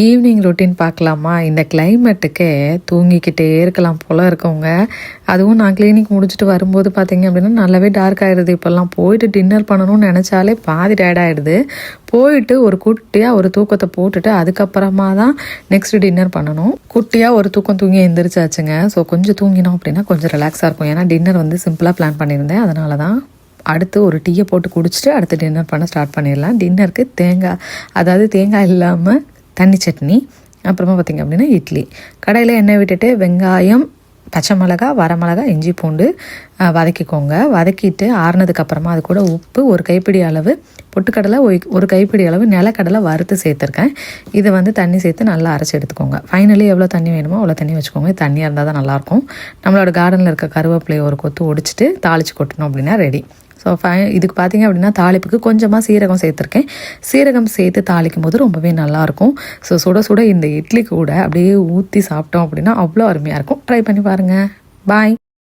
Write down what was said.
Evening routine பார்க்கலாமா? இந்த கிளைமேட்டுக்கே தூங்கிக்கிட்டே இருக்கலாம் போல் இருக்கவங்க. அதுவும் நான் கிளினிக் முடிச்சுட்டு வரும்போது பார்த்தீங்க அப்படின்னா நல்லாவே டார்க் ஆகிடுது. இப்போல்லாம் போயிட்டு டின்னர் பண்ணணும்னு நினச்சாலே பாதி டயர்ட் ஆகிடுது. போயிட்டு ஒரு குட்டியாக ஒரு தூக்கத்தை போட்டுட்டு அதுக்கப்புறமா தான் நெக்ஸ்ட் டின்னர் பண்ணணும். குட்டியாக ஒரு தூக்கம் தூங்கி எழுந்திரிச்சாச்சுங்க. ஸோ கொஞ்சம் தூங்கினோம் அப்படின்னா கொஞ்சம் ரிலாக்ஸாக இருக்கும். ஏன்னா டின்னர் வந்து சிம்பிளாக பிளான் பண்ணியிருந்தேன். அதனால தான் அடுத்து ஒரு டீயை போட்டு குடிச்சிட்டு அடுத்து டின்னர் பண்ண ஸ்டார்ட் பண்ணிடலாம். டின்னருக்கு தேங்காய் இல்லாமல் தண்ணி சட்னி, அப்புறமா பார்த்திங்க அப்படின்னா இட்லி. கடையில் எண்ணெய் விட்டுட்டு வெங்காயம், பச்சை மிளகா, வரமிளகா, இஞ்சி பூண்டு வதக்கிக்கோங்க. வதக்கிட்டு ஆறுனதுக்கப்புறமா அது கூட உப்பு, ஒரு கைப்பிடி அளவு பொட்டுக்கடலை, ஒரு கைப்பிடி அளவு நிலக்கடலை வறுத்து சேர்த்துருக்கேன். இதை வந்து தண்ணி சேர்த்து நல்லா அரைச்சி எடுத்துக்கோங்க. ஃபைனலி எவ்வளோ தண்ணி வேணுமோ அவ்வளோ தண்ணி வச்சுக்கோங்க. தண்ணியாக இருந்தால் தான் நல்லாயிருக்கும். நம்மளோட கார்டனில் இருக்க கருவேப்பிலையை ஒரு கொத்து ஒடிச்சிட்டு தாளித்து கொட்டணும் அப்படின்னா ரெடி. ஸோ இதுக்கு பார்த்தீங்க அப்படின்னா தாளிப்புக்கு கொஞ்சமாக சீரகம் சேர்த்துருக்கேன். சீரகம் சேர்த்து தாளிக்கும் போது ரொம்பவே நல்லாயிருக்கும். ஸோ சுட சுட இந்த இட்லி கூட அப்படியே ஊற்றி சாப்பிட்டோம் அப்படின்னா அவ்வளோ அருமையாக இருக்கும். ட்ரை பண்ணி பாருங்கள். பாய்.